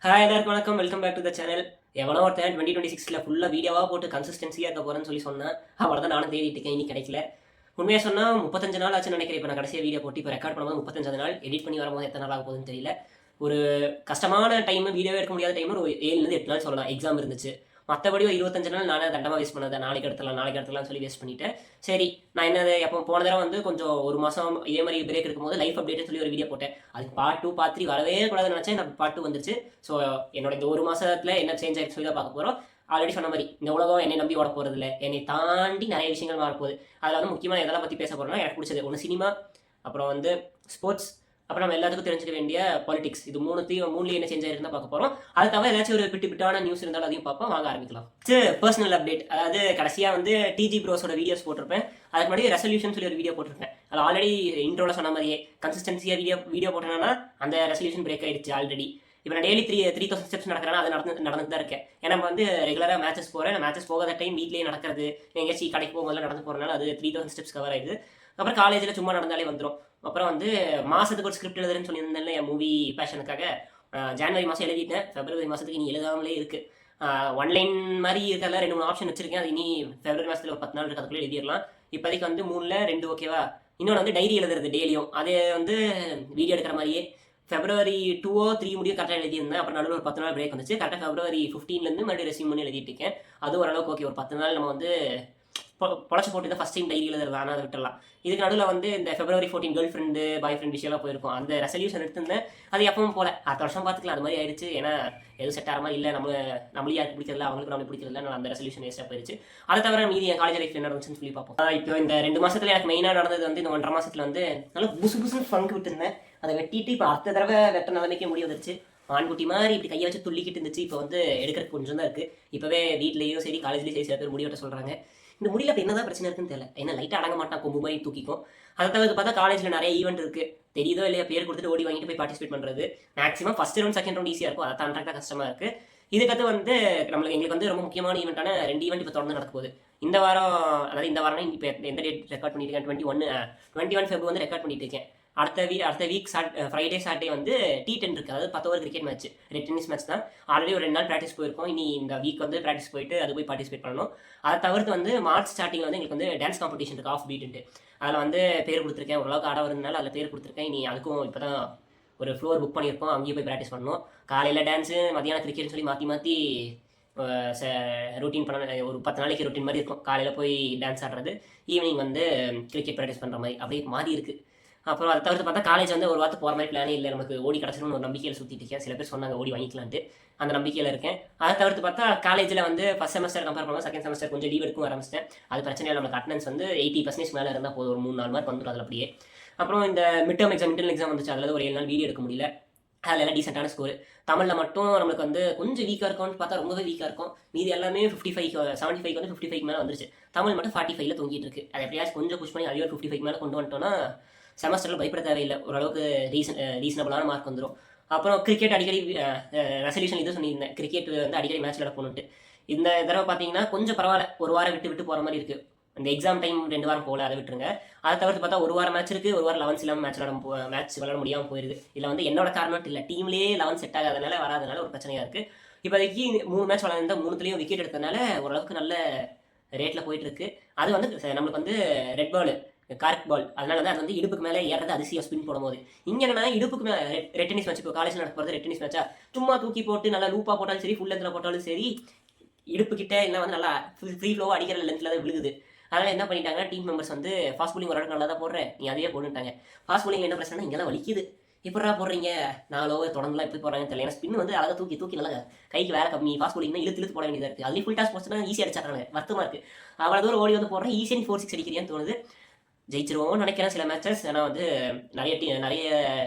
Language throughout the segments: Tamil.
ஹாய் எல்லாருக்கும் வணக்கம். Welcome back to the channel. எவனோ ஒருத்தன் 2026 ஃபுல்லாக வீடியோவாக போட்டு கன்சிஸ்டன்சியாக இருக்க போகிறேன்னு சொன்னேன். அவ்வளோதான் நானும் தேடிட்டு இருக்கேன். இன்னைக்கு கிடைக்கல. உண்மையாக சொன்னால் 35 நாள் ஆச்சுன்னு நினைக்கிறேன். இப்போ நான் கடைசியாக வீடியோ போட்டு இப்போ ரெக்கார்ட் பண்ணும்போது 35 நாள். எடிட் பண்ணி வரும்போது எத்தனை நாள் ஆக போகுதுன்னு தெரியல. ஒரு கஷ்டமான டைம், வீடியோவே எடுக்க முடியாத டைம் ஒரு 7-8 நாள் சொல்லலாம். எக்ஸாம் இருந்துச்சு. மற்றபடி ஒரு 25 நாள் நானே தண்டமாக வேஸ்ட் பண்ணதை நாளைக்கு எடுத்துலாம் சொல்லி வேஸ்ட் பண்ணிட்டேன். சரி, நான் என்னது எப்போ போன தடவை வந்து கொஞ்சம் ஒரு மாதம் இதே மாதிரி பிரேக் இருக்கும்போது லைஃப் அப்டேட்னு சொல்லி ஒரு வீடியோ போட்டேன். அதுக்கு பார்ட் 2 பார்ட் 3 வரவே கூடாதுன்னு நினச்சேன். எனக்கு பார்ட் 2 வந்துருச்சு. ஸோ என்னோட இந்த ஒரு மாதத்தில் என்ன சேஞ்ச் ஆகிடுச்சு சொல்லி தான் பார்க்க போகிறோம். ஆல்ரெடி சொன்ன மாதிரி இந்த உலகம் என்னை நம்பி ஓட போகிறது இல்லை, என்னை தாண்டி நிறைய விஷயங்கள் மாறப்போகுது. அதில் வந்து முக்கியமாக எதெல்லாம் பற்றி பேச போகிறோம்னா, எனக்கு பிடிச்சது ஒன்று சினிமா, அப்புறம் வந்து ஸ்போர்ட்ஸ், அப்புறம் நம்ம எல்லாத்துக்கும் தெரிஞ்சுக்க வேண்டிய பாலிடிக்ஸ். இது மூணுலேயும் என்ன சேஞ்ச் ஆகிருந்தா பார்க்க போகிறோம். அது தவிர ஏதாச்சும் ஒரு பிட்டான நியூஸ் இருந்தாலும் அதையும் பார்ப்போம். வாங்க ஆரம்பிக்கலாம். பர்சனல் அப்டேட், அதாவது கடைசியாக வந்து டிஜி ப்ரோஸோட வீடியோஸ் போட்டிருப்பேன். அதுக்கு முன்னாடி ரெசல்யூஷன் சொல்லி ஒரு வீடியோ போட்டிருப்பேன். அதில் ஆல்ரெடி இன்ட்ரோல சொன்ன மாதிரியே கன்சிஸ்டன்சியாக வீடியோ போட்டேன்னா அந்த ரெசல்யூஷன் பிரேக் ஆயிடுச்சு ஆல்ரெடி. இப்போ நான் டெய்லி 3000 ஸ்டெப்ஸ் நடக்கிறேன்னா அது நடந்துட்டு தான் இருக்கேன். ஏன்னா வந்து ரெகுலராக மேட்சஸ் போகிறேன். மேட்சஸ் போகாத டைம் வீட்லேயே நடக்கிறது, எங்கேயாச்சும் கடைக்கு போகும்போது நடந்து போகிறனால அது 3000 ஸ்டெப்ஸ் கவர் ஆயிடுது. அப்புறம் காலேஜில் சும்மா நடந்தாலே வந்துடும். அப்புறம் வந்து மாதத்துக்கு ஒரு ஸ்கிரிப்ட் எழுதுறேன்னு சொல்லியிருந்தேன்ல என் மூவி பேஷனுக்காக. ஜனவரி மாதம் எழுதிட்டேன். ஃபெப்ரவரி மாதத்துக்கு இனி எழுதாமலே இருக்குது. ஒன்லைன் மாதிரி இருக்கிறதுல 2-3 ஆப்ஷன் வச்சிருக்கேன். அது இனி ஃபெப்ரவரி மாதத்தில் ஒரு 10 நாள் இருக்குது, அதுக்குள்ளே எழுதிடலாம். இப்போதைக்கு வந்து 3ல் 2 ஓகேவா. இன்னொன்று வந்து டைரி எழுதுறது டெய்லியும், அது வந்து வீடியோ எடுக்கிற மாதிரியே. ஃபெப்ரவரி 2-3 முடியும் கரெக்டாக எழுதியிருந்தேன். அப்புறம் நடுவில் ஒரு 10 நாள் பிரேக் வந்துச்சு. கரெக்டாக ஃபெப்ரவரி 15லேருந்து மறுபடியும் ரெசியூம் பண்ணி எழுதிட்டு இருக்கேன். அது ஓரளவுக்கு ஓகே. ஒரு 10 நாள் நம்ம வந்து பொழைச்சி போட்டு ஃபஸ்ட் டைம் டைரி எழுதுறது, ஆனால் அதை விட்டுலாம். இதுக்கு நடுவில் வந்து இந்த ஃபெப்ரவரி 14 கேர்ள் ஃப்ரெண்டு பாய் ஃப்ரெண்ட் விஷயம்லாம் போயிருக்கும். அந்த ரெசல்யூஷன் எடுத்திருந்தேன். அது எப்பவும் போல அடுத்த வருஷம் பார்த்துக்கலாம். அது மாதிரி ஆயிடுச்சு. ஏன்னா எதுவும் செட் ஆகிற மாதிரி இல்லை. நம்மளும் யாருக்கு பிடிக்கிறதில்ல, அவங்களுக்கு நம்மளுக்கு பிடிக்கிறதில்ல. நான் அந்த ரெசல்யூஷன் வேஸ்ட்டாக போயிடுச்சு. அதை தவிர மீதி என் காலேஜ் லைஃப் என்ன நடந்துச்சுன்னு சொல்லி பார்ப்போம். இப்போ இந்த 2 மாதத்துல எனக்கு மெயினாக நடந்தது வந்து இந்த 1.5 மாதத்துல வந்து நல்லா புசுன்னு ஃபங்கு விட்டுருந்தேன். அதை வெட்டிட்டு இப்போ அடுத்த தடவை வெட்ட நிலைமைக்கே முடிவு வந்துருச்சு. ஆண்குட்டி மாதிரி இப்படி கையை வச்சு துள்ளிக்கிட்டு இருந்துச்சு. இப்போ வந்து எடுக்கிறதுக்கு கொஞ்சம் தான் இருக்குது. இப்போவே வீட்லேயும் சரி காலேஜ்லேயும் சரி சில பேர் முடி வெட்ட சொல்கிறாங்க. இந்த முடியல இப்போ என்னதான் பிரச்சனை இருக்குன்னு தெரியல. ஏன்னா லைட்டாக அடங்க மாட்டான், கொம்பு மாதிரி தூக்கிக்கும். அதை தவிர்த்து பார்த்தா காலேஜில் நிறைய ஈவெண்ட் இருக்குது. தெரியுதோ இல்லையா, பேர் கொடுத்துட்டு ஓடி வாங்கிட்டு போய் பார்ட்டிசிபேட் பண்ணுறது. Maximum first round second round ஈஸியாக இருக்கும். அதை தாண்டாக கஷ்டமாக இருக்குது. இதுக்கடுத்து வந்து எங்களுக்கு வந்து ரொம்ப முக்கியமான ஈவெண்ட்டான 2 ஈவெண்ட் இப்போ தொடர்ந்து நடக்க போகுது. இந்த வாரம், அதாவது இந்த வாரம் இப்போ எந்த டேட் ரெக்கார்ட் பண்ணிட்டு இருக்கேன், 21 ஃபெப்ரவரி வந்து ரெக்கார்ட் பண்ணிட்டு இருக்கேன். அடுத்த வீக் ஃப்ரைடே சாட்டர்டே வந்து T10 இருக்குது. அதாவது 10 over cricket match, tennis match தான். ஆல்ரெடி ஒரு 2 நாள் ப்ராக்டிஸ் போயிருக்கோம். இனி இந்த வீக் வந்து ப்ராக்டிஸ் போயிட்டு அது போய் பார்ட்டிசிபேட் பண்ணணும். அதை தவிர்த்து வந்து மார்ச் ஸ்டார்டிங் வந்து எங்களுக்கு வந்து டான்ஸ் காம்படிஷன் இருக்குது, ஆஃப் பீட்டு. அதில் வந்து பேர் கொடுத்துருக்கேன். ஓரளவுக்கு ஆட வருதுனால அதில் பேர் கொடுத்துருக்கேன். இனி அதுக்கும் இப்போ தான் ஒரு ஃப்ளோர் புக் பண்ணியிருக்கோம். அங்கேயும் போய் ப்ராக்டிஸ் பண்ணணும். காலையில் டான்ஸு, மதியானம் கிரிக்கெட்னு சொல்லி மாற்றி ரொட்டீன் பண்ண ஒரு 10 நாளைக்கு ரொட்டீன் மாதிரி இருக்கும். காலையில் போய் டான்ஸ் ஆடுறது, ஈவினிங் வந்து கிரிக்கெட் ப்ராக்டிஸ் பண்ணுற மாதிரி அப்படியே மாறி இருக்குது. அப்புறம் அதை தவிர்த்து பார்த்தா காலேஜ் வந்து ஒரு வாரத்துக்கு போகிற மாதிரி பிளானே இல்லை. நமக்கு ஓடி கிடச்சிரும்னு ஒரு நம்பிக்கையில் சுற்றிட்டு இருக்கேன். சில பேர் சொன்னாங்க ஓடி வாங்கிக்கலான்ட்டு, அந்த நம்பிக்கையில் இருக்கேன். அதை தவிர்த்து பார்த்தா காலேஜில் வந்து ஃபஸ்ட் செமஸ்டர் கம்பேர் பண்ணும்போது செகண்ட் செமஸ்டர் கொஞ்சம் லீவ் எடுக்கும் ஆரம்பிச்சிட்டேன். அது பிரச்சனை இல்லை. நமக்கு அட்டனன்ஸ் வந்து 80% மேலே இருந்தால் போதும். ஒரு 3-4 மார்க் வந்துடும் அதில் அப்படியே. அப்புறம் இந்த மிட் இன்டர்னல் எக்ஸாம் வந்துச்சு. அதில் ஒரு 7 நாள் வீடியோ எடுக்க முடியல. அதில் எல்லாம் டீசெண்டான ஸ்கோர். தமிழில் மட்டும் நம்மளுக்கு வந்து கொஞ்சம் வீக்காக இருக்கும்னு பார்த்தா ரொம்பவே வீக்காக இருக்கும். மீதி எல்லாமே 75 வந்து 55 மேலே வந்துருச்சு. தமிழ் மட்டும் 45ல் தொங்கிட்டு இருக்கு. அதை எப்படியாச்சும் கொஞ்சம் புஷ் பண்ணி அதையோ 55 மேலே கொண்டு வந்துட்டோம்னா செமஸ்டரில் பயப்பட தேவையில்லை. ஓரளவுக்கு ரீசனபிளான மார்க் வந்துடும். அப்புறம் கிரிக்கெட் அடிக்கடி ரெசல்யூஷன் இது சொல்லியிருந்தேன், கிரிக்கெட் வந்து அடிக்கடி மேட்ச் நடக்கணுன்ட்டு. இந்த தடவை பார்த்தீங்கன்னா கொஞ்சம் பரவாயில்ல. ஒரு வாரம் விட்டு போகிற மாதிரி இருக்குது. இந்த எக்ஸாம் டைம் 2 வாரம் போகல, அதை விட்டுருங்க. அதை தவிர்த்து பார்த்தா ஒரு வாரம் மேட்ச் இருக்குது, ஒரு வாரம் 11 இல்லாமல் மேட்ச் விளாட முடியாமல் போயிருது. இல்லை வந்து என்னோட காரணம் இல்லை, டீம்லேயே 11 செட் ஆகாதனால வராதனால ஒரு பிரச்சனையாக இருக்குது. இப்போதைக்கு 3 மேட்ச் விளாண்டுருந்தா 3த்துலேயும் விக்கெட் எடுத்ததுனால ஓரளவுக்கு நல்ல ரேட்டில் போயிட்டுருக்கு. அது வந்து நம்மளுக்கு வந்து ரெட் பால், கார்க் பால், அதனால தான் அது வந்து இடுப்புக்கு மேலே ஏறது அதிசயம் ஸ்பின் போடும்போது. இங்கே என்னன்னா இடுப்புக்கு மேலே ரெட் டென்னிஸ் மேட்ச், இப்போ காலேஜில் நடக்க போகிறது ரெட் டென்னிஸ் மேட்சா, சும்மா தூக்கி போட்டு நல்லா லூப்பாக போட்டாலும் சரி, ஃபுல் லென்த்தில் போட்டாலும் சரி, இடுப்பு கிட்ட இல்லை வந்து நல்லா ஃப்ரீ ஃப்ளோவாக அடிக்கிற லென்த்தில் தான் விழுகுது. அதனால் என்ன பண்ணிட்டாங்க, டீம் மெம்பர்ஸ் வந்து ஃபாஸ்ட் போலிங் ஓரளவுக்கு நல்லா தான் போடுறேன், நீ அதையே போட்டுட்டாங்க. ஃபாஸ்ட் போலிங் என்ன பிரச்சனை, இங்கெல்லாம் வலிக்குது. எப்படா போடுறீங்க, 4 ஓவர் தொடர்ந்துலாம் எப்படி போடுறாங்கன்னு தெரியல. ஏன்னா ஸ்பின் வந்து அழகாக தூக்கி நல்லா கைக்கு வேலை கம்மி. ஃபாஸ்ட் போலிங்னா இழுத்து போட வேண்டியதாக இருக்குது. அதுலேயும் ஃபுல் டாஸ் போச்சுன்னா ஈஸியாக அடிச்சாங்க. வருத்தமாக இருக்குது. அவ்வளோ தூரம் ஓடி வந்து போடுறேன், ஈஸியாக 4-6 அடிக்கிறியான்னு தோணுது. ஜெயிச்சிருவோம்னு நினைக்கிறேன் சில மேட்சஸ். ஆனால் வந்து நிறைய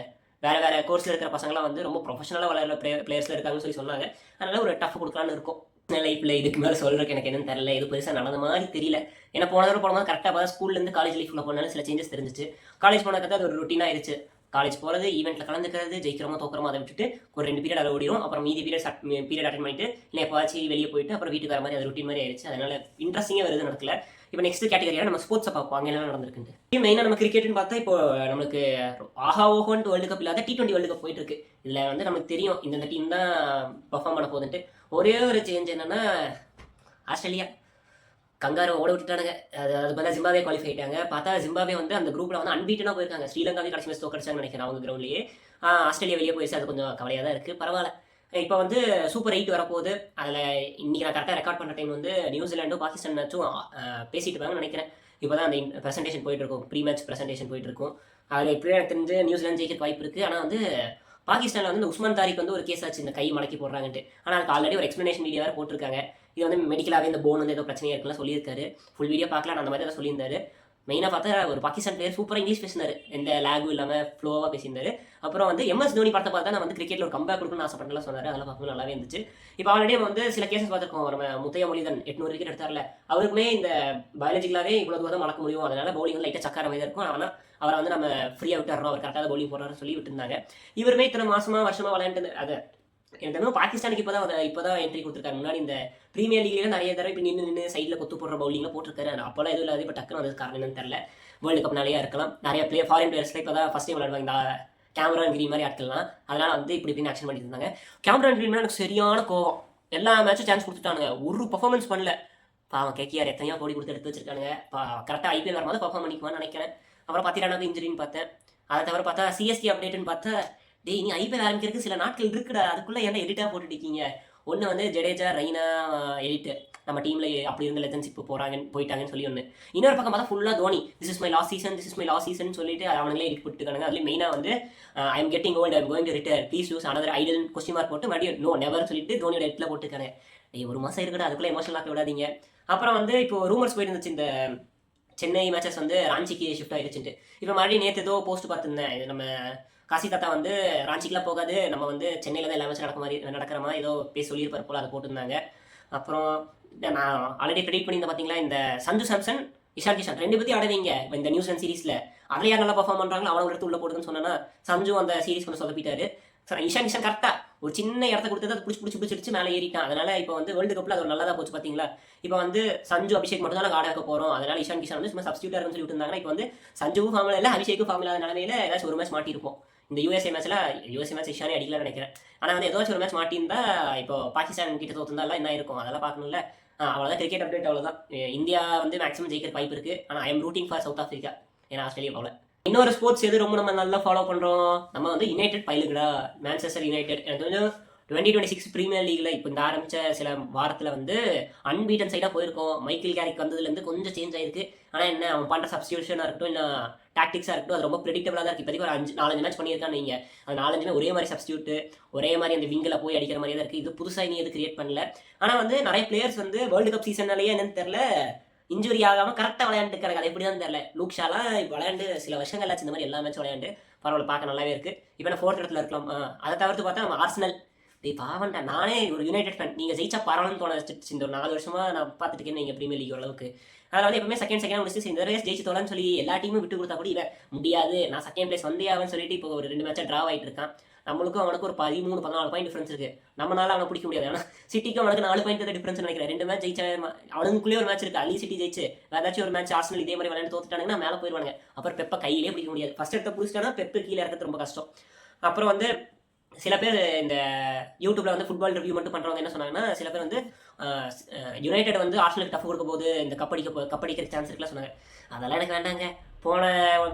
வேறு கோர்ஸில் இருக்கிற பசங்களாம் வந்து ரொம்ப ப்ரொஃபஷனலாக வளர்கிற பிளேயர்ஸில் இருக்காங்கன்னு சொல்லி சொன்னாங்க. அதனால் ஒரு டஃப் கொடுக்கலான்னு இருக்கும். லைஃப்பில் இதுக்கு மேலே சொல்கிறதுக்கு எனக்கு என்னன்னு தெரியல. இது பெருசாக நடந்த மாதிரி தெரியல. ஏன்னா போனதோட போகும்போது கரெக்டாக பார்த்தா ஸ்கூல்லேருந்து காலேஜ் லைஃப்பில் போனாலும் சில சேஞ்சஸ் தெரிஞ்சிச்சு. காலேஜ் போனதுக்கு அது ஒரு ரொட்டீனாக ஆயிடுச்சு. காலேஜ் போகிறது, ஈவெண்ட்டில் கலந்துக்கிறது, ஜெயிக்கிறோமோ தோக்கிறோமோ அதை விட்டுட்டு ஒரு 2 பீரியட் அதை ஓடிடும். அப்புறம் மீதி பீரியட் அட்டன் பண்ணிட்டு இல்லை எப்போவாச்சும் வெளியே போயிட்டு அப்புறம் வீட்டுக்கு வர மாதிரி அது ரொட்டீன் மாதிரி ஆயிடுச்சு. அதனால இன்ட்ரெஸ்டிங்காக வருது நடக்கல. இப்போ நெக்ஸ்ட் கேட்டகரியாக நம்ம ஸ்போர்ட்ஸை பார்ப்போம், அங்கே என்ன நடந்திருக்கு. மெயினாக நம்ம கிரிக்கெட்னு பார்த்தா இப்போ நமக்கு ஆஹா ஓஹோன்ட்டு வேர்ல்டு கப் இல்லாத T20 வேர்ல்டு கப் போயிட்டு இருக்கு. இதில் வந்து நமக்கு தெரியும் இந்த டீம் தான் பர்ஃபார்ம் பண்ண போகுதுன்ட்டு. ஒரே ஒரு சேஞ்ச் என்னன்னா ஆஸ்திரேலியா கங்காரு ஓட விட்டுட்டானுங்க. அது பதிலாக ஜிம்பாவே குவாலிஃபை ஆயிட்டாங்க. பார்த்தா ஜிம்பாவே வந்து அந்த குரூப்பில் வந்து அன்பீட்டனாக போயிருக்காங்க. ஸ்ரீலங்காவே கடைசி மேட்ச் தோக்கடிச்சாங்கன்னு நினைக்கிறேன் அவங்க கிரௌண்ட்லேயே. ஆஸ்திரேலியா வெளியே போயிடுச்சு, அது கொஞ்சம் கவலையாக தான் இருக்குது. பரவாயில்ல. இப்போ வந்து சூப்பர் 8 வரப்போகுது. அதில் இன்றைக்கி நான் கரெக்டாக ரெக்கார்ட் பண்ணுற டைம் வந்து நியூசிலாண்டும் பாகிஸ்தான் மேட்சும் பேசிட்டு இருப்பாங்கன்னு நினைக்கிறேன். இப்போ தான் அந்த ப்ரெசன்டேஷன் போயிட்டு இருக்கும், ப்ரீ மேட்ச் ப்ரெசன்டேஷன் போயிட்டு இருக்கும். அதில் இப்படியே எனக்கு தெரிஞ்சு நியூசிலாந்து ஜெயிக்க வாய்ப்பு இருக்குது. ஆனால் வந்து பாகிஸ்தானில் வந்து உஸ்மான் தாரிக் வந்து ஒரு கேஸ் ஆச்சு இந்த கை மடக்கி போடுறாங்கன்ட்டு. ஆனால் அதுக்கு ஆல்ரெடி ஒரு எக்ஸ்ப்ளனேஷன் வீடியோ வேறு போட்டிருக்காங்க. இது வந்து மெடிக்கலாகவே இந்த போன் வந்து ஏதோ பிரச்சனையாக இருக்குலாம் சொல்லியிருக்காரு. ஃபுல் வீடியோ பார்க்கலாம், அந்த மாதிரி தான் சொல்லியிருந்தாரு. மெயினாக பார்த்தா ஒரு பாகிஸ்தான் பிளேயர் சூப்பராக இங்கிலீஷ் பேசினார், எந்த லேகும் இல்லாமல் ஃப்ளோவாக பேசியிருந்தாரு. அப்புறம் வந்து MS தோனி படத்தை பார்த்தா நான் வந்து கிரிக்கெட்டில் ஒரு கம்பேக் கொடுக்கணும்னு ஆசைப்பட்டலாம் சொன்னார். அதெல்லாம் பார்க்கும்போது நல்லாவே இருந்துச்சு. இப்போ ஆல்ரெடி வந்து சில கேசஸ் பார்த்துருக்கோம். நம்ம முத்தையா மொழிதன் 800 விக்கெட் எடுத்தார்ல, அவருக்குமே இந்த பயாலஜிக்கலாகவே இவ்வளோ தூரம் மறக்க முடியும். அதனால பவுலிங் வந்து லைட்டாக சக்கார மாதிரி தான் இருக்கும். ஆனால் அவரை வந்து நம்ம ஃப்ரீயாக விட்டுறோம், அவர் கரெக்டாக பவுலிங் போடுறாருன்னு சொல்லி விட்டுருந்தாங்க. இவருமே இத்தனை வருஷமாக விளையாண்டு அதை எனக்கு பாகிஸ்தானுக்கு இப்போதான் என்ட்ரி கொடுத்துருக்காரு. முன்னாடி இந்த பிரீமியர் லீக்ல நிறைய தடவை இப்போ நின்று சைடில் கொத்து போடுற பவுலிங்ல போட்டிருக்காரு. அப்போல்லாம் எதுவும் இல்லாத இப்போ டக்குன்னு அது காரணம் என்னன்னு தெரியல. வேர்ல்டு கப் நிறையா இருக்கலாம். நிறைய ஃபாரின் பிளேயர்ஸ்ல இப்போ தான் ஃபர்ஸ்ட் டைம் விளையாடுவாங்க இந்த கேமரான் கிரீன் மாதிரி ஆட்கள்லாம். அதனால வந்து இப்படி ஆக்ஷன் பண்ணிட்டு இருந்தாங்க. கேமரான் கிரீன் எனக்கு சரியான கோவம். எல்லா மேட்சும் சான்ஸ் கொடுத்துட்டானுங்க, ஒரு பர்ஃபார்மன்ஸ் பண்ணல. பாவம் KKR எத்தனையோ கோடி கொடுத்து எடுத்து வச்சிருக்கானுங்க. கரெக்டாக IPL வரும்போது பர்ஃபார்ம் பண்ணிக்குவான்னு நினைக்கிறேன். அப்புறம் 10 ரனுக்கு இன்ஜுரின்னு பார்த்தேன். அதை தவிர பார்த்தா CSK அப்டேட்னு பார்த்தா டேய் நீ IPL ஆரம்பிக்கிறதுக்கு சில நாட்கள் இருக்குடா, அதுக்குள்ளே என்ன எடிட்டாக போட்டுட்டீங்க. ஒன்று வந்து ஜடேஜா ரெய்னா எடிட்டு நம்ம டீமில் அப்படி இருந்த லெஜன்ஸ் இப்போ போயிட்டாங்கன்னு சொல்லி ஒன்று. இன்னொரு பக்கம் பார்த்தா ஃபுல்லாக Dhoni this is my last season சொல்லிட்டு அவங்களே எடிட் போட்டுருக்காங்க. அதுலேயும் மெயினாக வந்து I am getting volt, I am going to retire, please use another Idol question mark போட்டு மறுபடியும் நோ நெவர் சொல்லிட்டு தோனியோட எட்டில் போட்டுருக்காங்க. ஒரு மாதம் இருக்குடா, அதுக்குள்ளே எமோஷனல் ஆக்க விடாதீங்க. அப்புறம் வந்து இப்போ ரூமர்ஸ் போயிட்டு இருந்துச்சு இந்த சென்னை மேட்சஸ் வந்து ராஞ்சிக்கு ஷிஃப்ட் ஆயிடுச்சுட்டு. இப்போ மறுபடியும் நேற்று ஏதோ போஸ்ட் பார்த்துருந்தேன், இது நம்ம காசி தாத்தா வந்து ராஞ்சிக்கெலாம் போகாது, நம்ம வந்து சென்னையில் தான் எல்லா மேட்சும் நடக்கிற மாதிரி ஏதோ பேசி சொல்லியிருப்பார் போல், அதை போட்டிருந்தாங்க. அப்புறம் நான் ஆல்ரெடி ப்ரெடிக்ட் பண்ணியிருந்தேன் பார்த்தீங்களா, இந்த சஞ்சு சாம்சன் இஷான் கிஷான் 2 பற்றி ஆடுவீங்க இந்த நியூசிலாந்து சீரீஸில், அதில் யார் நல்லா பர்ஃபார்ம் பண்ணுறாங்களோ அவனை எடுத்து உள்ள போடுதுன்னு சொன்னா சஞ்சு அந்த சீரீஸ் கொஞ்சம் சொதப்பிட்டாரு. இஷான் கிஷான் கரெக்டாக ஒரு சின்ன இடத்த கொடுத்தது அது பிடிச்சி மேலே ஏறிட்டான். அதனால இப்போ வந்து வேர்ல்டு கப்பில் அது ஒரு நல்லதாக போச்சு பார்த்தீங்களா. இப்போ வந்து சஞ்சு அபிஷேக் மட்டும் தான் ஆட வைக்க போகிறோம், அதனால இஷான் கிஷான் வந்து சும்மா சப்ஸ்டியூட்டாக இருக்குன்னு சொல்லிட்டு இருந்தாங்கன்னா இப்போ வந்து சஞ்சுவும் ஃபார்மில் இல்லை, அபிஷேக்கும் ஃபார்மில் இல்லாத நிலைமையில ஏதாச்சும் ஒரு மேட்ச் மாட்டிருப்போம். இந்த USA மேட்ச் இஷானே அடிக்கலாம்னு நினைக்கிறேன். ஆனால் வந்து ஏதாச்சும் ஒரு மேட்ச் மாட்டியிருந்தா இப்போ பாகிஸ்தான் கிட்ட தோத்துருந்தாலாம் என்ன இருக்கும் அதெல்லாம் பார்க்கணும்ல. அவ்வளோதான் கிரிக்கெட் அப்டேட், அவ்வளோதான். இந்தியா வந்து மேக்ஸிமம் ஜெயிக்கிற வாய்ப்பு இருக்குது. ஆனால் I am rooting for south Africa, ஏன்னா ஆஸ்திரேலியா போகல. இன்னொரு ஸ்போர்ட்ஸ் எது ரொம்ப நம்ம நல்லா ஃபாலோ பண்ணுறோம், நம்ம வந்து யுனைடெட் பயிலுக்குடா, மான்செஸ்டர் யுனைடெட். எனக்கு கொஞ்சம் 2026 பிரீமியர் லீக்ல இப்போ இந்த ஆரம்பித்த சில வாரத்தில் வந்து அன்பீட்டன் சைடாக போயிருக்கோம். மைக்கேல் கேரிக் வந்ததுலேருந்து கொஞ்சம் சேஞ்ச் ஆயிருக்கு. ஆனால் என்ன அவன் பண்ணுற சப்ஸ்டியூஷனாக இருக்கட்டும், இல்லை டாக்டிக்ஸாக இருக்கட்டும், அது ரொம்ப ப்ரெடிக்டபிளாக தான் இருக்குது. இப்போதைக்கு ஒரு 4-5 மேட்ச் பண்ணியிருக்கான்னு நீங்கள், அது 4-5 ஒரே மாதிரி சப்ஸ்டியூட்டு, ஒரே மாதிரி அந்த விங்கில் போய் அடிக்கிற மாதிரியே தான் இருக்குது. இது புதுசாக நீ எது கிரியேட் பண்ணல. ஆனால் வந்து நிறைய பிளேயர்ஸ் வந்து வேர்ல்டு கப் சீசன்னாலேயே என்னன்னு தெரில இன்ஜுரி ஆகாமல் கரெக்டாக விளையாண்டுருக்காங்க. அது எப்படி தான் தெரியல. லூக்ஷாலாம் விளையாண்டு சில வருஷங்கள் ஆச்சு இந்த மாதிரி எல்லா மேட்சும் விளையாண்டு, பரவாயில்ல பார்க்க நல்லாவே இருக்குது. இப்போ நான் 4th இடத்துல இருக்கலாம். அதை தவிர்த்து பார்த்தா நம்ம ஆர்சனல், பாவன்டா நானே ஒரு யுனைடெட் ஃபேன், நீங்கள் ஜெயிச்சா பரவாயில்லன்னு தோண வச்சிருச்சு. இந்த ஒரு 4 வருஷமாக நான் பார்த்துட்டு இருக்கேன் நீங்கள் பிரீமியர் லீக் அளவுக்கு. அதில் வந்து எப்பவுமே செகண்ட் முடிச்சு இந்த ரேஸ் ஜெயிச்சு தோலான்னு சொல்லி எல்லா டீமும் விட்டு கொடுத்தா கூட இவன் முடியாது, நான் செகண்ட் பிளேஸ் வந்தே ஆகுன்னு சொல்லிட்டு இப்போ ஒரு 2 மேட்சாக ட்ரா ஆகிட்டு இருக்கான். நம்மளுக்கும் அவனுக்கு ஒரு 13-14 பாயிண்ட் டிஃபரன்ஸ் இருக்குது. நம்மளால அவனை பிடிக்க முடியாது. ஆனால் சிட்டிக்கும் அவனுக்கு 4 பாயிண்ட் தான் டிஃபரன்ஸ் நினைக்கிறேன். 2 மேட்ச் ஜெயிச்சா அவனுக்குள்ளே ஒரு மேட்ச் இருக்குது. அலி சிட்டி ஜெயிச்சு ஏதாச்சும் ஒரு மேட்ச் ஆர்சனல் இதே மாதிரி விளையாண்டு தோத்துட்டாங்கன்னா மேலே போயிடுவாங்க. அப்புறம் பெப்பை கையிலே பிடிக்க முடியாது. ஃபர்ஸ்ட் இடத்த பிடிச்சிட்டானா பெப்பு கீழே இருக்கிறது ரொம்ப கஷ்டம். அப்புறம் வந்து சில பேர் இந்த யூடியூப்ல வந்து ஃபுட்பால் ரிவ்யூ மட்டும் பண்ணுறவங்க என்ன சொன்னாங்கன்னா, சில பேர் வந்து யுனைடெட் வந்து ஆர்சனலுக்கு டஃப் கொடுக்க போது இந்த கப்படிக்கிற சான்ஸ் இருக்குலாம் சொன்னாங்க. அதெல்லாம் எனக்கு வேண்டாங்க. போன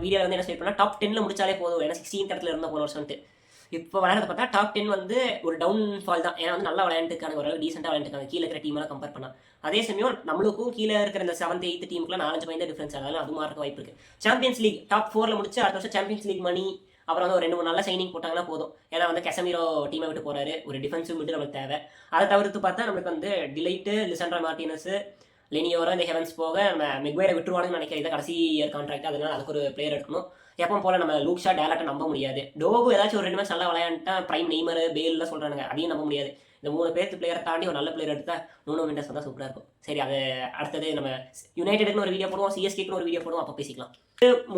வீடியோவில் வந்து என்ன சொல்லியிருப்பேன்னா டாப் 10ல் முடிச்சாலே போதும், ஏன்னா 16th இடத்துல இருந்தால் போன வருஷம்ட்டு. இப்போ விளையாடுறத பார்த்தா டாப் 10 வந்து ஒரு டவுன் ஃபால் தான். ஏன்னா வந்து நல்லா விளையாண்டுருக்காங்க, ஓரளவு டீசெண்டாக விளையாண்டுருக்காங்க கீழே இருக்கிற டீமெல்லாம் கம்பேர் பண்ணால். அதே சமயம் நம்மளுக்கும் கீழே இருக்கிற இந்த 7th 8th டீமுக்குலாம் 4-5 பாயிண்ட் டிஃபரன்ஸ், அதனால அது மாதிரி இருக்க வாய்ப்பு இருக்குது. சாம்பியன்ஸ் லீக் டாப் 4ல் முடிச்சு அடுத்த வருஷம் சாம்பியன்ஸ் லீக் மணி, அப்புறம் வந்து ஒரு 2-3 நல்ல சைனிங் போட்டாங்கன்னா போதும். ஏன்னா வந்து கெசமீரோ டீமை விட்டு போறாரு, ஒரு டிஃபென்சிவ் மிட் நமக்கு தேவை. அதை தவிர்த்து பார்த்தா நமக்கு வந்து டிலைட்டு, லிசண்ட்ரா மார்டினஸ், லெனியோரோ, இந்த ஹெவன்ஸ் போக நம்ம மெக்வேரை விட்டுருவானுன்னு நினைக்கிறேன். இதை கடைசி இயர் கான்ட்ராக்ட், அதனால அதுக்கு ஒரு பிளேயர் எடுக்கணும். எப்போ போல நம்ம லூக்ஷா டேலாட்டை நம்ப முடியாது. டோகு ஏதாச்சும் ஒரு 2 மேட்ச் நல்லா விளையாண்டா பிரைம் நெய்மர் பேல்லாம் சொல்றாங்க, அதையும் நம்ப முடியாது. இந்த 3 பேர்த்து பிளேயரை தாண்டி ஒரு நல்ல பிளேயர் எடுத்தா நூனோ மெண்டஸ் வந்தால் சூப்பராக இருக்கும். சரி, அது அடுத்தது நம்ம யுனைடெடுக்குன்னு ஒரு வீடியோ போடுவோம், சிஎஸ்கேக்குன்னு ஒரு வீடியோ போடுவோம், அப்போ பேசிக்கலாம்.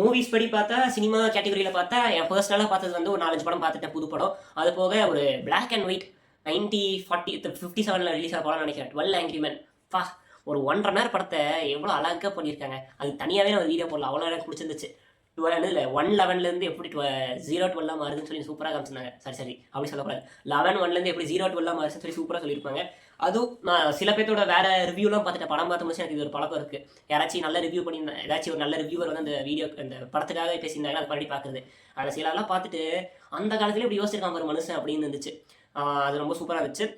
மூவிஸ் படி பார்த்தா, சினிமா கேட்டகரியில் பார்த்தா என் பர்சனலாக பார்த்தது வந்து ஒரு 4-5 படம் பார்த்துட்டேன், புது படம். அது போக ஒரு பிளாக் அண்ட் ஒயிட் 57 ரிலீஸ் ஆக படம் நினைக்கிறேன், 12 Angry Men. ஒரு 1.5 மணி நேரம் படத்தை எவ்வளோ அழகாக பண்ணியிருக்காங்க. அது தனியாகவே நம்ம வீடியோ போடலாம், அவ்வளோ எனக்கு பிடிச்சிருந்துச்சு. 111 எப்படி 0-12 மாறுதுன்னு சொல்லி சூப்பராக காமிச்சிருந்தாங்க. சரி அப்படி சொல்லக்கூடாது, 11-1 எப்படி 0-12 மாறுதுன்னு சொல்லி சூப்பராக சொல்லியிருப்பாங்க. அதுவும் நான் சில பேர்த்தோட வேற ரிவ்யூலாம் பார்த்துட்டு படம் பார்த்து முடிச்சு எனக்கு இது ஒரு பழக்கம் இருக்குது. யாராச்சும் நல்ல ரிவ்யூ பண்ணியிருந்தேன், ஏதாச்சும் ஒரு நல்ல ரிவ்யூவர் வந்து அந்த வீடியோ அந்த படத்துக்காக பேசியிருந்தாங்க, அதை பண்ணி பார்க்குறது. அதில் சிலலாம் பார்த்துட்டு அந்த காலத்துலேயே இப்படி யோசிச்சிருக்காங்க ஒரு மனுஷன் அப்படின்னு இருந்துச்சு. அது ரொம்ப சூப்பராக இருந்துச்சு.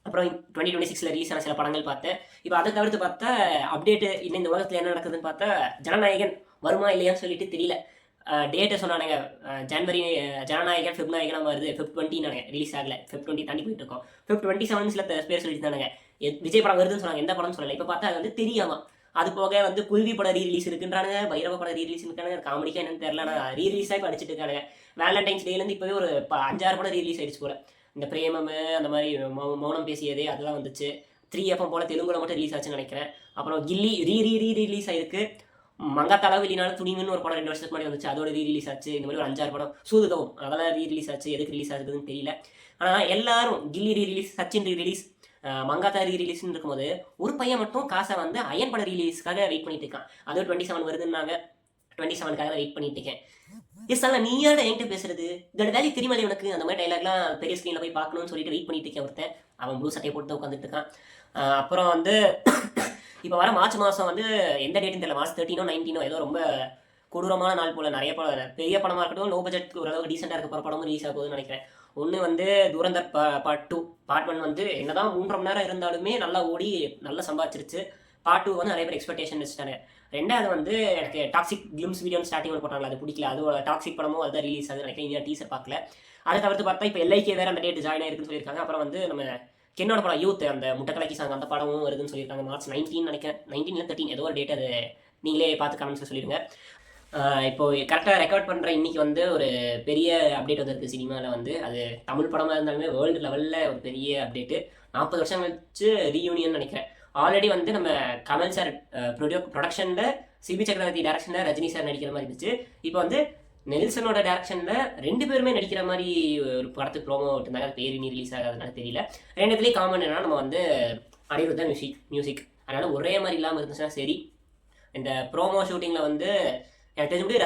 அப்புறம் 2026 ரிலீஸ் ஆன சில படங்கள் பார்த்தேன். இப்போ அதை தவிர்த்து பார்த்தா அப்டேட்டு இன்னும் இந்த உலகத்தில் என்ன நடக்குதுன்னு பார்த்தா ஜனநாயகன் வருமா இல்லையான்னு சொல்லிட்டு தெரியல. டேட்டை சொன்னானுங்க, ஜனநாயகன் ஃபெப்நாயகனாக வருது, Feb 20 ரிலீஸ் ஆகலை, Feb 20 தாண்டி போயிட்டு இருக்கோம். Feb 27 சில பேர் சொல்லிட்டு இருந்தாங்க. விஜய் படம் வருதுன்னு சொன்னாங்க, எந்த படம்னு சொல்லலை. இப்போ பார்த்தா அது வந்து தெரியாமா. அது போக வந்து குருவி படம் ரீரிலீஸ் இருக்குன்றானுங்க, பைரவ படம் ரீரிலீஸ் இருக்கானுங்க, காமெடிக்கா என்னன்னு தெரியல. நான் ரீரிலீஸாக இப்போ அடிச்சுட்டு இருக்கானுங்க. வேலண்டைன்ஸ் டேலேருந்து இப்போவே ஒரு 5-6 படம் ரீரிலீஸ் ஆயிடுச்சு போல. இந்த பிரேமம் அந்த மாதிரி மௌனம் பேசியதே அதெல்லாம் வந்துச்சு. 3FM போல தெலுங்குல மட்டும் ரிலீஸ் ஆச்சுன்னு நினைக்கிறேன். அப்புறம் கில்லி ரீ-ரிலீஸ் ஆயிருக்கு. மங்காத்தாலா வெளிநாடு துணிங்கன்னு ஒரு படம் 2 வருஷத்துக்கு முன்னாடி வந்துச்சு, அதோட ரீரிலீஸ் ஆச்சு. இந்த மாதிரி ஒரு 5-6 படம் சூதுகவும் அதெல்லாம் ரீரிலீஸ் ஆச்சு. எதுக்கு ரிலீஸ் ஆகுதுன்னு தெரியல. ஆனால் எல்லாரும் கில்லி ரீரிலீஸ், சச்சின் ரீரிலீஸ், மங்காத்தா ரீரிலீஸ்ன்னு இருக்கும்போது ஒரு பையன் மட்டும் காசை வந்து அயன் பட ரீலீஸ்க்காக வெயிட் பண்ணிட்டு இருக்கான். அதுவும் 27 வருதுன்னாங்க, 27க்காக வெயிட் பண்ணிட்டு இருக்கேன். சார் நீ யார என்கிட்ட பேசுறது, இதோட வேல்யூ தெரியுமா உனக்கு? அந்த மாதிரி டைலாக்லாம் பெரிய ஸ்க்ரீனில் போய் பார்க்கணும்னு சொல்லிட்டு வெயிட் பண்ணிட்டு இருக்கேன் ஒருத்தன். அவன் ப்ளூ சட்டையை போட்டு உட்காந்துட்டு இருக்கான். அப்புறம் வந்து இப்போ வர மார்ச் மாதம் வந்து எந்த டேட்டுன்னு தெரியல, மார்ச் 13 19 ஏதோ ரொம்ப கொடூரமான நாள் போல். நிறைய படம், பெரிய படமாக இருக்கட்டும், லோ பட்ஜெட் ஓரளவுக்கு டீசெண்டாக இருக்க போகிற படமும் ரிலீஸ் ஆக போகுதுன்னு நினைக்கிறேன். ஒன்று வந்து துரந்தர் பார்ட் 2. பார்ட் 1 வந்து என்னதான் 3.5 மணி நேரம் இருந்தாலுமே நல்லா ஓடி நல்லா சம்பாதிச்சிருச்சு. பார்ட் 2 வந்து நிறைய பேர் எக்ஸ்பெக்டேஷன் வச்சுட்டாங்க. ரெண்டாவது வந்து எனக்கு டாக்ஸிக் கிளிம்ஸ் வீடியோ ஸ்டார்டிங் போட்டாங்களா, அது பிடிக்கல. அது டாக்ஸிக் படமும் அதுதான் ரிலீஸ் ஆகுது நினைக்கிறேன். இந்தியா டீசர் பார்க்கல. அதை தவிர்த்து பார்த்தா இப்போ எல்ஐகே வேறு அந்த டேட் ஜாயின் ஆயிருக்குன்னு சொல்லியிருக்காங்க. அப்புறம் வந்து நம்ம கென்னோட படம் யூத், அந்த முட்டைக்கலக்கி சாங், அந்த படமும் வருதுன்னு சொல்லியிருக்காங்க. மார்ச் 19 நினைக்கிறேன், 19 13 ஏதோ ஒரு டேட். அது நீங்களே பார்த்து கமெண்ட்ஸில் சொல்லிடுங்க. இப்போ கரெக்டாக ரெக்கார்ட் பண்ணுற இன்றைக்கி வந்து ஒரு பெரிய அப்டேட் வந்துருக்கு சினிமாவில். வந்து அது தமிழ் படமாக இருந்தாலுமே வேர்ல்டு லெவலில் ஒரு பெரிய அப்டேட்டு. 40 வருஷம் கழிச்சு ரீயூனியன் நினைக்கிறேன். ஆல்ரெடி வந்து நம்ம கமல் சார் ப்ரொடக்ஷனில், சிபி சக்கரவர்த்தி டேரக்ஷனில் ரஜினி சார் நடிக்கிற மாதிரி இருந்துச்சு. இப்போ வந்து நெல்சனோட டேரக்ஷனில் 2 பேருமே நடிக்கிற மாதிரி ஒரு படத்துக்கு ப்ரோமோ விட்டுருந்தாங்க. அது பேர் நீ ரிலீஸ் ஆகாதனால தெரியல. 2த்துலேயும் காமன் என்னன்னா நம்ம வந்து அனிருத்தா மியூசிக், அதனால் ஒரே மாதிரி இல்லாமல் இருந்துச்சுன்னா சரி. இந்த ப்ரோமோ ஷூட்டிங்கில் வந்து எனக்கு தெரிஞ்ச முடியும்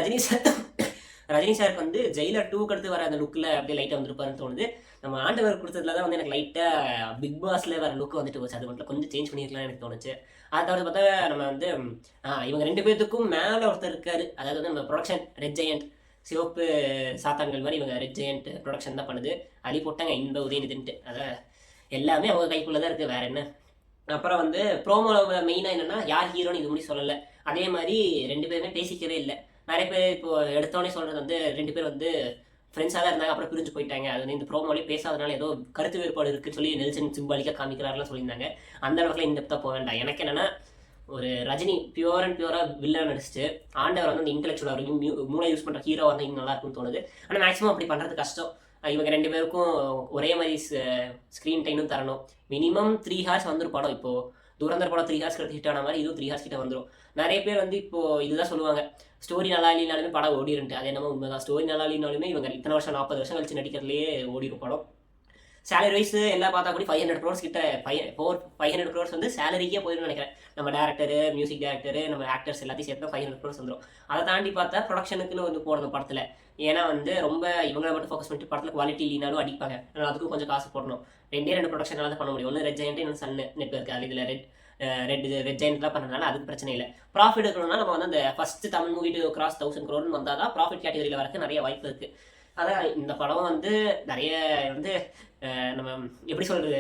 ரஜினி சாருக்கு வந்து ஜெயிலர் 2க்கு அடுத்து வர அந்த லுக்கில் அப்படியே லைட்டாக வந்துருப்பாருன்னு தோணுது. நம்ம ஆண்டவர் கொடுத்ததுல தான் வந்து எனக்கு லைட்டாக பிக் பாஸில் வர லுக்கு வந்துட்டு போச்சு. அது மட்டும் கொஞ்சம் சேஞ்ச் பண்ணியிருக்கலாம்னு எனக்கு தோணுச்சு. அதை தவிர பார்த்தா நம்ம வந்து இவங்க 2 பேர்த்துக்கும் மேலே ஒருத்தர் இருக்காரு. அதாவது வந்து நம்ம ப்ரொடக்ஷன் ரெட் ஜெயண்ட், சிவப்பு சாத்தான்கள் மாதிரி இவங்க ரெட் ஜெயண்ட் ப்ரொடக்ஷன் தான் பண்ணுது. அடி போட்டாங்க இந்த உதயநிதின்ட்டு. அதை எல்லாமே அவங்க கைக்குள்ளே தான் இருக்குது, வேறு என்ன. அப்புறம் வந்து ப்ரோமோவில் மெயினாக என்னென்னா யார் ஹீரோன்னு இது முடி சொல்லலை. அதே மாதிரி 2 பேருமே பேசிக்கவே இல்லை. நிறைய பேர் இப்போ எடுத்தோடனே சொல்கிறது வந்து 2 பேர் வந்து ஃப்ரெண்ட்ஸாக தான் இருந்தாங்க, அப்புறம் பிரிஞ்சு போயிட்டாங்க. அது வந்து இந்த ப்ரோமோலேயே பேசாதனால ஏதோ கருத்து வேறுபாடு இருக்குன்னு சொல்லி நெல்சன் சிம்பாலிக்காக காமிக்கிறாருலாம் சொல்லியிருந்தாங்க. அந்த அளவுக்குலாம் இந்த போக வேண்டாம். எனக்கு என்னென்னா ஒரு ரஜினி பியூர் அண்ட் பியூராக வில்லன் நடிச்சிட்டு, ஆண்டவர் வந்து அந்த இன்டெலெக்சுவல் வரைக்கும் மூளை யூஸ் பண்ணுற ஹீரோ வந்து இன்னும் நல்லா இருக்கும்னு தோணுது. ஆனால் மேக்ஸிமம் அப்படி பண்ணுறது கஷ்டம். இவங்க 2 பேருக்கும் ஒரே மாதிரி ஸ்க்ரீன் டைமும் தரணும். மினிமம் 3 ஹார்ஸ் வந்துடும் படம். இப்போது துரந்தர் படம் 3 ஹார்ஸ் ஹிட் ஆன மாதிரி இதுவும் 3 ஹார்ஸ் கிட்ட வந்துடும். நிறைய பேர் வந்து இப்போது இதுதான் சொல்லுவாங்க, ஸ்டோரி நல்லா இல்லைனாலுமே படம் ஓடிருன்ட்டு. அது என்னமோ உண்மைதான். ஸ்டோரி நல்லா இல்லைனாலுமே இவங்க இத்தனை வருஷம் 40 வருஷம் கழிச்சு நடிக்கிறதுலேயே ஓடிடும் படம். சேலரி வைஸ் எல்லாம் பார்த்தா கூட 500 crores கிட்ட 500 crores வந்து சேலரிக்கே போயிடும் நினைக்கிறேன். நம்ம டேரக்டரு, மியூசிக் டேரக்டரு, நம்ம ஆக்டர்ஸ் எல்லாத்தையும் சேர்த்து 500 crores வந்துடும். அதை தாண்டி பார்த்தா ப்ரொடக்ஷனுக்குன்னு வந்து போடணும் படத்தில். ஏன்னா வந்து ரொம்ப இவங்களை மட்டும் ஃபோக்கஸ் பண்ணிட்டு படத்தில் குவாலிட்டி இல்லைனாலும் அடிப்பாங்க. அதுக்கும் கொஞ்சம் காசு போடணும். 2 ப்ரொடக்ஷனால தான் பண்ண முடியும். ஒன்று ரெட் ஜெயண்ட், இன்னும் சன் நெட்வொர்க். அது இதில் ரெட் ஜெயண்ட்லாம் பண்ணுறதுனால அதுக்கு பிரச்சனை இல்லை. ப்ராஃபிட் இருக்கணும்னா நம்ம வந்து அந்த first Tamil movie to cross 1000 crore வந்தால் தான் ப்ராஃபிட் கேட்டகரியில் வரக்கு நிறைய வாய்ப்பு இருக்குது. அதான் இந்த படம் வந்து நிறைய வந்து நம்ம எப்படி சொல்கிறது,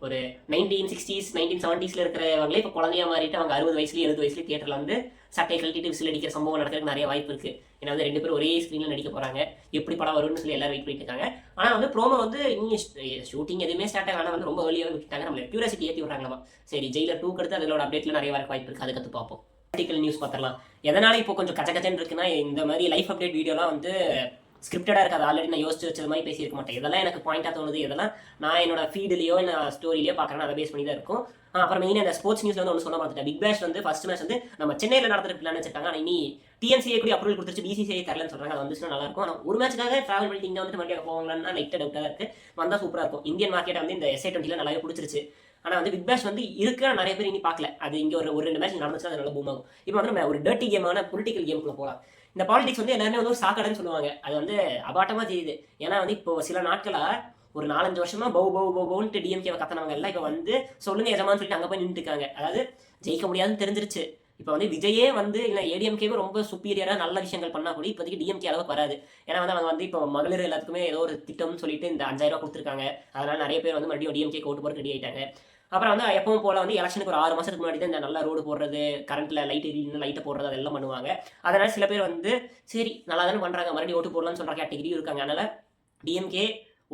ஒரு 1960s 1970s இருக்கிறவங்களே இப்போ குழந்தையா மாறிட்டு அவங்க 60 வயசுலேயும் 70 வயசுலேயும் தியேட்டரில் வந்து சட்டை கழட்டிட்டு விசில் அடிக்கிற சம்பவம் நடக்கிறதுக்கு நிறைய வாய்ப்பு இருக்குது. ஏன்னா வந்து 2 பேரும் ஒரே ஸ்க்ரீனில் நடிக்க போகிறாங்க. எப்படி படம் வரும்னு சொல்லி எல்லாரும் வெயிட் பண்ணிட்டு இருக்காங்க. ஆனால் வந்து ப்ரோமோ வந்து இன்னும் ஷூட்டிங் எதுவுமே ஸ்டார்ட் ஆகலாம், வந்து ரொம்ப ஏர்லியாக விட்டுட்டாங்க. நம்மளை கியூரியாசிட்டி ஏற்றி விட்றாங்களா. சரி, ஜெயிலர் 2 அடுத்து அதோட அப்டேட்டில் நிறைய வர வாய்ப்பு இருக்குது. அதுக்கு பார்ப்போம். ஆர்டிக்கல் நியூஸ் பார்த்துடலாம். எதனால இப்போ கொஞ்சம் கச்சன்னு இருக்குன்னா, இந்த மாதிரி லைஃப் அப்டேட் வீடியோலாம் வந்து ஸ்கிரிப்டடாக இருக்காது, ஆல்ரெடி நான் யோசிச்சு வச்சது மாதிரி பேசியிருக்க மாட்டேன். இதெல்லாம் எனக்கு பாயிண்டாக தோணுது, இதெல்லாம் நான் என்னோட ஃபீடுலையோ நான் ஸ்டோரிலையோ பார்க்குறேன், அதை பேஸ் பண்ணி தான் இருக்கும். அப்புறம் மெயினாக இந்த ஸ்போர்ட்ஸ் நியூஸ்ல வந்து ஒன்று சொல்ல பார்த்துட்டேன். பிக் பேஷ் வந்து ஃபர்ஸ்ட் மேட்ச் வந்து நம்ம சென்னையில் நடத்துற பிளான் வச்சிருக்காங்க. ஆனால் இனி டிஎன்சிஏ கூட அப்ரூவல் கொடுத்துருச்சு, பிசிசிஐ தரலன்னு சொல்றாங்க. அது வந்துச்சுன்னா நல்லா இருக்கும். ஆனால் ஒரு மேட்ச்க்காக டிராவல் பண்ணிட்டு இங்கே வந்து மறுபடியும் போவாங்களான்னா லைட்டாக டவுட்டாக இருக்கு. வந்தால் சூப்பராக இருக்கும். இந்தியன் மார்க்கெட்டை வந்து இந்த SA20 நல்லாவே பிடிச்சிருச்சு. ஆனால் வந்து பிக் பேஷ் வந்து இருக்கிற நிறைய பேர் இனி பார்க்கல. அது இங்கே ஒரு 2 மேட்ச் நடந்துச்சுன்னா அது நல்லா பூம் ஆகும். இப்போ வந்து நம்ம ஒரு டர்ட்டி கேமான பொலிட்டிக்கல் கேமுக்குள்ள போகலாம். இந்த பாலிடிக்ஸ் வந்து எல்லாருமே வந்து ஒரு சாக்கடைன்னு சொல்லுவாங்க. அது வந்து அபாட்டமாக தெரியுது. ஏன்னா வந்து இப்போ சில நாட்களாக ஒரு 4-5 வருஷமா பவுன்ட்டு டிஎம்கேவை கத்தனவங்க எல்லாம் இப்போ வந்து சொல்லுங்க எஜமான்னு சொல்லிட்டு அங்கே போய் நின்றுட்டு இருக்காங்க. அதாவது ஜெயிக்க முடியாதுன்னு தெரிஞ்சிருச்சு. இப்போ வந்து விஜயே வந்து இல்லை ஏடிஎம்கேவே ரொம்ப சுப்பீரியராக நல்ல விஷயங்கள் பண்ணால் கூட இப்போதைக்கு டிஎம்கே அளவுக்கு வராது. ஏன்னா வந்து அவங்க வந்து இப்போ மகளிர் எல்லாத்துக்குமே ஏதோ ஒரு திட்டம்னு சொல்லிட்டு இந்த 5000 ரூபா கொடுத்துருக்காங்க. அதனால நிறைய பேர் வந்து மறுபடியும் டிஎம்கே ஓட்டு போட ரெடி ஆகிட்டாங்க. அப்புறம் வந்து எப்பவும் போல வந்து எலெக்ஷனுக்கு ஒரு 6 மாதத்துக்கு முன்னாடி தான் இந்த நல்ல ரோடு போடுறது, கரண்ட்ல லைட்டை போடுறது அதெல்லாம் பண்ணுவாங்க. அதனால சில பேர் வந்து சரி நல்லா தானே பண்ணுறாங்க, மறுபடியும் ஓட்டு போடலாம்னு சொல்கிற கேட்டகிரி இருக்காங்க. அதனால டிஎம்கே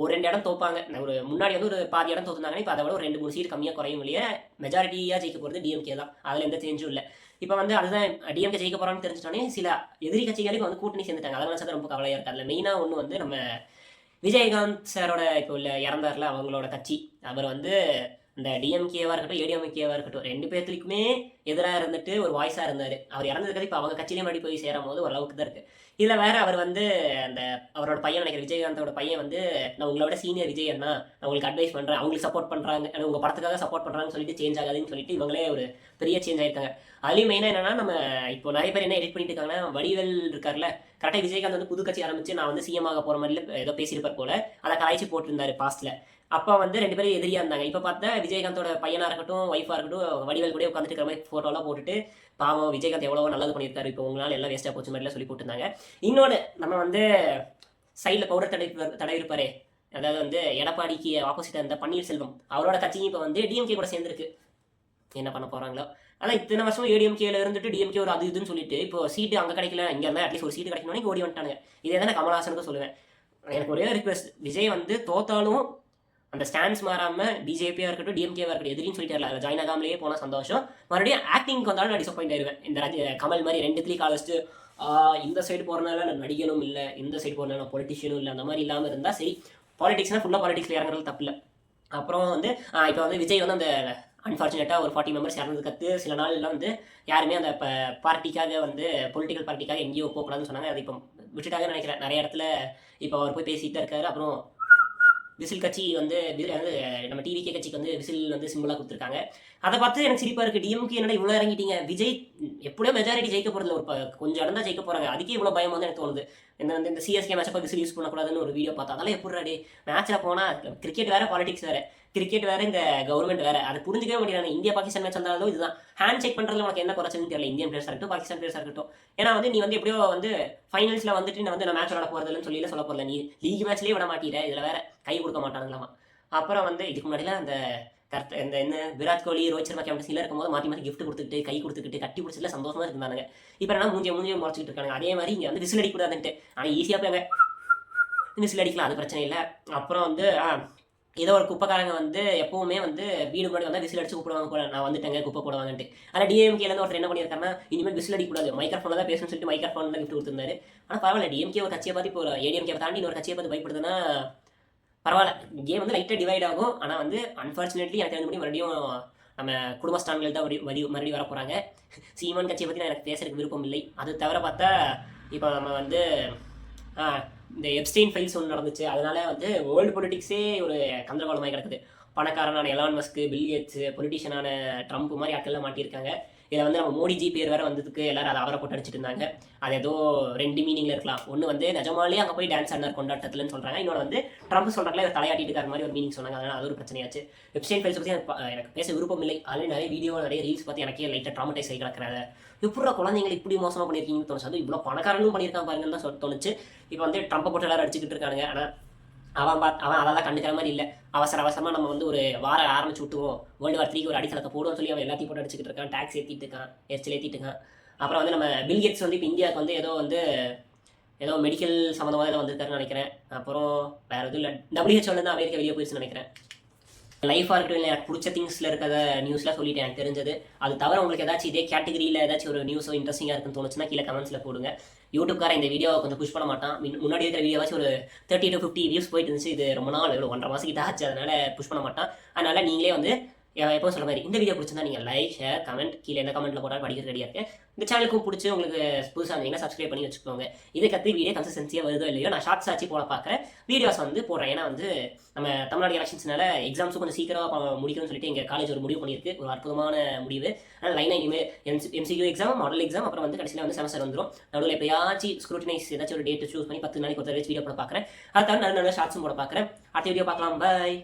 ஒரு 2 இடம் தோப்பாங்க. ஒரு முன்னாடி வந்து ஒரு பாதி இடம் தோத்துனாங்கன்னா இப்போ அதை விட ஒரு 2-3 சீட் கம்மியாக குறையும் இல்லையா. மெஜாரிட்டியாக ஜெயிக்க போகிறது டிஎம்கே தான். அதில் எந்த சேஞ்சும் இல்லை. இப்போ வந்து அதுதான் டிஎம்கே ஜெயிக்க போகிறான்னு தெரிஞ்சிட்டோன்னே சில எதிரி கட்சிகளுக்கு வந்து கூட்டணி சேர்ந்துட்டாங்க. அதனால தான் ரொம்ப கவலையாக இருக்குது. அதில் மெயினாக ஒன்று வந்து நம்ம விஜயகாந்த் சாரோட இப்போ உள்ள இறந்தார்ல அவங்களோட கட்சி, அவர் வந்து இந்த டிஎம்கேவாக இருக்கட்டும் ஏடிஎம்கேவாக இருக்கட்டும் 2 பேர்த்துக்குமே எதிராக இருந்துட்டு ஒரு வாய்ஸாக இருந்தார். அவர் இறந்ததுக்கு இப்போ அவங்க கட்சியிலே மறுபடி போய் சேரும் போது ஓரளவுக்கு தான் இருக்குது. இதில் வேற அவர் வந்து அந்த அவரோட பையன் நினைக்கிற விஜயகாந்தோட பையன் வந்து நான் உங்களோட சீனியர் விஜய் அண்ணா, நான் உங்களுக்கு அட்வைஸ் பண்ணுறேன், அவங்களுக்கு சப்போர்ட் பண்ணுறாங்க, உங்கள் படத்துக்காக சப்போர்ட் பண்ணுறாங்கன்னு சொல்லிட்டு சேஞ்ச் ஆகாதுன்னு சொல்லிட்டு இவங்களே ஒரு பெரிய சேஞ்ச் ஆயிருக்காங்க. அதுலேயும் மெயினாக என்னன்னா நம்ம இப்போ நிறைய பேர் என்ன எடிட் பண்ணிட்டு இருக்காங்கன்னா வடிவேல் இருக்கார்ல, கரெக்டாக விஜயகாந்த் வந்து புது கட்சி ஆரம்பிச்சு நான் வந்து சிஎம் ஆக போகிற மாதிரி ஏதோ பேசியிருப்பார் போல, அதை கலாய்ச்சி போட்டிருந்தாரு பாஸ்ட்ல. அப்போ வந்து 2 பேரும் எதிரியாக இருந்தாங்க. இப்போ பார்த்தா விஜயகாந்தோட பையனாக இருக்கட்டும் ஒய்ஃபாக இருக்கட்டும் வடிவேல் கூட உட்காந்துட்டு இருக்கிற மாதிரி ஃபோட்டோலாம் போட்டுட்டு பாவம் விஜயகாந்த் எவ்வளோ நல்லது பண்ணியிருக்காரு, இப்போ உங்களால் எல்லாம் வேஸ்ட்டாக போச்சு மாதிரிலாம் சொல்லி போட்டிருந்தாங்க. இன்னொன்று நம்ம வந்து சைடில் பவுடர் தடவிருப்பாரே, அதாவது வந்து எடப்பாடிக்கு ஆப்போசிட்டாக இருந்த பன்னீர்செல்வம், அவரோட கட்சியும் இப்போ வந்து டிஎம்கே கூட சேர்ந்துருக்கு. என்ன பண்ண போகிறாங்களோ. ஆனால் இத்தனை வருஷம் ஏடிஎம்கேல இருந்துட்டு டிஎம்கே ஒரு அது இதுன்னு சொல்லிட்டு இப்போ சீட்டு அங்கே கிடைக்கல, இங்கே இருந்தால் அட்லீஸ்ட் ஒரு சீட்டு கிடைக்கணும்னு ஓடி வந்துட்டாங்க. இதே தான் கமல்ஹாசனுக்கு சொல்லுவேன். எனக்கு ஒரே ரிக்வெஸ்ட், விஜய் வந்து தோத்தாலும் அந்த ஸ்டாண்ட்ஸ் மாறாமல் பிஜேபியாக இருக்கட்டும் டிஎம்கேவாக இருக்கட்டும் எதிரின்னு சொல்லிட்டு அதில் ஜாயின் ஆகாமலேயே போனால் சந்தோஷம். மறுபடியும் ஆக்டிங்க்கு வந்தாலும் நான் டிசப்பாயிண்ட் ஆயிடுவேன். இந்த கமல் மாதிரி 2-3 கால் வச்சுட்டு இந்த சைடு போகிறனால நான் நடிகனும் இல்லை, இந்த சைடு போகிறனால நான் பொலிட்டிஷியனும் இல்லை, அந்த மாதிரி இல்லாமல் இருந்தால் சரி. பாலிடிக்ஸ்னால் ஃபுல்லாக பாலிடிக்ஸில் இறங்குறது தப்பு இல்லை. அப்புறம் வந்து இப்போ வந்து விஜய் வந்து அந்த அன்ஃபார்ச்சுனேட்டாக ஒரு 40 மெம்பர்ஸ் இறந்ததுக்கு சில நாள்லாம் வந்து யாருமே அந்த பார்ட்டிக்காக வந்து பொலிட்டிக்கல் பார்ட்டிக்காக எங்கேயோ போகக்கூடாதுன்னு சொன்னாங்க. அது இப்போ விட்டுட்டாங்கன்னு நினைக்கிறேன். நிறைய இடத்துல இப்போ அவர் போய் பேசிட்டு தான் இருக்காரு. அப்புறம் விசில் கட்சி வந்து நம்ம டிவிகே கட்சிக்கு வந்து விசில் வந்து சிம்பிளாக கொடுத்துருக்காங்க. அதை பார்த்து எனக்கு சிரிப்பாக இருக்குது. டிஎம்கே என்னடா இவ்வளோ இறங்கிட்டீங்க, விஜய் எப்படியோ மெஜாரிட்டி ஜெயிக்க போகிறதுல ஒரு கொஞ்சம் இடம் தான் ஜெயிக்க போகிறாங்க, அதுக்கே இவ்வளோ பயம் வந்து எனக்கு தோணுது. இந்த சிஎஸ்கே மேட்சை போய் விசில் யூஸ் பண்ணக்கூடாதுன்னு ஒரு வீடியோ பார்த்தா அதெல்லாம் எப்படி மேட்சில் போனால் கிரிக்கெட் வேறு பாலிடிக்ஸ் வேறு, கிரிக்கெட் வேறு இந்த கவர்மெண்ட் வேறு, அது புரிஞ்சிக்கவே முடியாது. இந்தியா பாகிஸ்தான் மேட்ச் வந்தாலும் இதுதான் ஹேண்ட் செக் பண்ணுறதுல உனக்கு என்ன குறைச்சுன்னு தெரியல, இந்தியன் பிளேயர்ஸாக இருக்கட்டும் பாகிஸ்தான் பிளேயர்ஸாக இருக்கட்டும். ஏன்னா வந்து நீ வந்து எப்படியோ வந்து ஃபைனல்ஸில் வந்துட்டு நான் வந்து நான் மேட்ச் விளாட போகிறதுன்னு சொல்லி சொல்ல போகிறல, நீ லீக் மேட்ச்லேயே விட மாட்டேற, இதில் வேறு கை கொடுக்க மாட்டாங்களாமா. அப்புறம் வந்து இதுக்கு முன்னாடிலாம் அந்த என்ன விராட் கோலி ரோஹித் சர்மா கேப்டன்சில இருக்கும்போது மாற்றி மாற்றி கிஃப்ட் கொடுத்துட்டு கை கொடுத்துக்கிட்டு கட்டி பிடிச்சதுல சந்தோஷமா இருந்தாங்க. இப்போ என்ன மூஞ்சியை முறைச்சிட்டு இருக்காங்க. அதே மாதிரி இங்கே வந்து விசில் அடிக்கூடாதுன்ட்டு, ஆனால் ஈஸியாக போய் விசில் அடிக்கலாம், அது பிரச்சனை இல்லை. அப்புறம் வந்து ஏதோ ஒரு குப்பைக்காரங்க வந்து எப்பவுமே வந்து வீடு முன்னாடி வந்தால் விசில் அடிச்சு கூப்பிடுவாங்க போல, நான் வந்துட்டேங்க குப்பை போடுவாங்கன்ட்டு. ஆனால் டிஎம்கேலேருந்து ஒருத்தர் என்ன பண்ணியிருக்காருன்னா இனிமேல் விசில் அடிக்கூடாது, மைக்ரோஃபோனில் தான் பேசணும்னு சொல்லிட்டு மைக்ரோஃபோனில் கிஃப்ட் கொடுத்துருந்தாரு. ஆனால் பரவாயில்ல, டிஎம்கே ஒரு கட்சியை பார்த்து இப்போ ஏடிஎம்கே தாண்டி ஒரு கட்சியை பார்த்து பயப்படுதுன்னா பரவாயில்ல. கேம் வந்து லைட்டாக டிவைட் ஆகும். ஆனால் வந்து அன்ஃபார்ச்சுனேட்லி எனக்கு தெரிஞ்சபடி மறுபடியும் நம்ம குடும்ப ஸ்டான்கள் தான் மறுபடியும் வர போகிறாங்க. சீமான் கட்சியை பற்றி நான் எனக்கு பேசுறதுக்கு விருப்பம் இல்லை. அது தவிர பார்த்தா இப்போ நம்ம வந்து இந்த எப்ஸ்டெயின் ஃபைல்ஸ் ஒன்று நடந்துச்சு. அதனால வந்து வேர்ல்டு பொலிட்டிக்ஸே ஒரு கந்தரகோலமாக கிடக்குது. பணக்காரனான எலான் மஸ்க், பில் கேட்ஸ், பொலிட்டிஷியனான ட்ரம்ப் மாதிரி ஆட்கள்லாம் மாட்டியிருக்காங்க. இதில் வந்து நம்ம மோடிஜி பேர் வேறு வந்ததுக்கு எல்லாரும் அதை அவரை போட்டு அடிச்சுட்டு இருந்தாங்க. அது ஏதோ 2 மீனிங்கில் இருக்கலாம். ஒன்று வந்து நிஜமாலே அங்கே போய் டான்ஸ் ஆடினார் கொண்டாட்டத்துலன்னு சொல்கிறாங்க. இன்னொன்று வந்து ட்ரம்ப் சொல்கிறாங்களே அதை தலையாட்டிட்டு இருக்கார் மாதிரி ஒரு மீனிங் சொன்னாங்க. அதனால் அது ஒரு பிரச்சனையாச்சு. வெப்சைட் ஃபைல்ஸ் பற்றி எனக்கு பேச விருப்பம் இல்லை. ஆல்ரெடி நிறைய வீடியோ நிறைய ரீல்ஸ் பார்த்து எனக்கே லைட்டாக ட்ராமடைஸ் ஆகி கிடக்கிறாங்க. எப்படா குழந்தைங்களை இப்படி மோசமாக பண்ணியிருக்கீங்கன்னு தோணுச்சு. அது இவ்வளோ பணக்காரனும் பண்ணியிருக்கான் பாருங்கன்னு தான் தோணுச்சு. இப்போ வந்து ட்ரம்ப்பை போட்டு எல்லாரும் அடிச்சுக்கிட்டு இருக்காங்க. ஆனால் அவன் அதெல்லாம் கண்டுக்கிற மாதிரி இல்லை. அவசரமாக நம்ம வந்து ஒரு வாரம் ஆரம்பிச்சு விட்டுவோம், வேர்ல்டு வார் 3 ஒரு அடித்தளத்தை போடுவோம்னு சொல்லி அவன் எல்லாத்தையும் போட்டு அடிச்சுக்கிட்டு இருக்கான். டேக்ஸ் ஏற்றிட்டு இருக்கான், எரிச்சல் ஏற்றிட்டு இருக்கான். அப்புறம் வந்து நம்ம பில் கேட்ஸ் வந்து இப்போ இந்தியாவுக்கு வந்து ஏதோ மெடிக்கல் சம்மந்தமாக ஏதோ வந்திருக்காருன்னு நினைக்கிறேன். அப்புறம் வேறு எதுவும் இல்லை, WHO அமெரிக்கா வெளியே போயிடுச்சுன்னு நினைக்கிறேன். லைஃபாக இருக்கட்டும், இல்லை எனக்கு பிடிச்ச திங்ஸில் இருக்கிற நியூஸ்லாம் சொல்லிட்டு எனக்கு தெரிஞ்சது. அது தவிர உங்களுக்கு ஏதாச்சும் இதே கேட்டகரியில் ஏதாச்சும் ஒரு நியூஸோ இன்ட்ரெஸ்டிங்காக இருக்குன்னு தோணுச்சுன்னா கீழே கமெண்ட்ஸில் போடுங்க. யூடியூப்கார இந்த வீடியோவை கொஞ்சம் புஷ் பண்ண மாட்டான். முன்னாடி இருக்கிற வீடியோவாச்சும் ஒரு 30 to 50 வியூஸ் போயிட்டு இருந்துச்சு. இது ரொம்ப நாள் 1.5 மாதம் கிட்ட ஆச்சு, அதனால புஷ் பண்ண மாட்டான். அதனால நீங்களே வந்து எப்போ சொல்ல மாதிரி இந்த வீடியோ பிடிச்சிருந்தா நீங்கள் லைக், ஷேர், கமெண்ட் கீழே எந்த கமெண்ட்டில் போட்டாலும் படிக்கிறது ரெடியாக இருக்குது. இந்த சேனலுக்கும் பிடிச்சி உங்களுக்கு புதுசாக இருந்தீங்கன்னா சப்ஸ்கிரைப் பண்ணி வச்சுக்கோங்க. இதுக்கடுத்து வீடியோ கன்சிஸ்டன்சியாக வருதோ இல்லையோ நான் ஷார்ட்ஸ் ஆச்சு போட பார்க்குறேன், வீடியோஸ் வந்து போடுறேன். ஏன்னா வந்து நம்ம தமிழ்நாடு எலெக்ஷன்ஸ்னால எக்ஸாம்ஸும் கொஞ்சம் சீக்கிரமாக முடிக்கணும்னு சொல்லிட்டு எங்கள் காலேஜ் ஒரு முடிவு பண்ணியிருக்கு. ஒரு அற்புதமான முடிவு. அதனால் லைனாக இனிமேல் MCQ எக்ஸாம், மாடல் எக்ஸாம், அப்புறம் வந்து கடைசியில் வந்து செமஸ்டர் வந்துடும். நடுவில் எப்பயாச்சும் ஸ்க்ரூட்டினைஸ் ஏதாச்சும் ஒரு டேட் சூஸ் பண்ணி 10 நாளைக்கு ஒரு வீடியோ போட பார்க்குறேன். அதுக்காக நல்ல நல்ல ஷார்ட்ஸும் போட பார்க்குறேன். அடுத்த வீடியோ பார்க்கலாம். பாய்.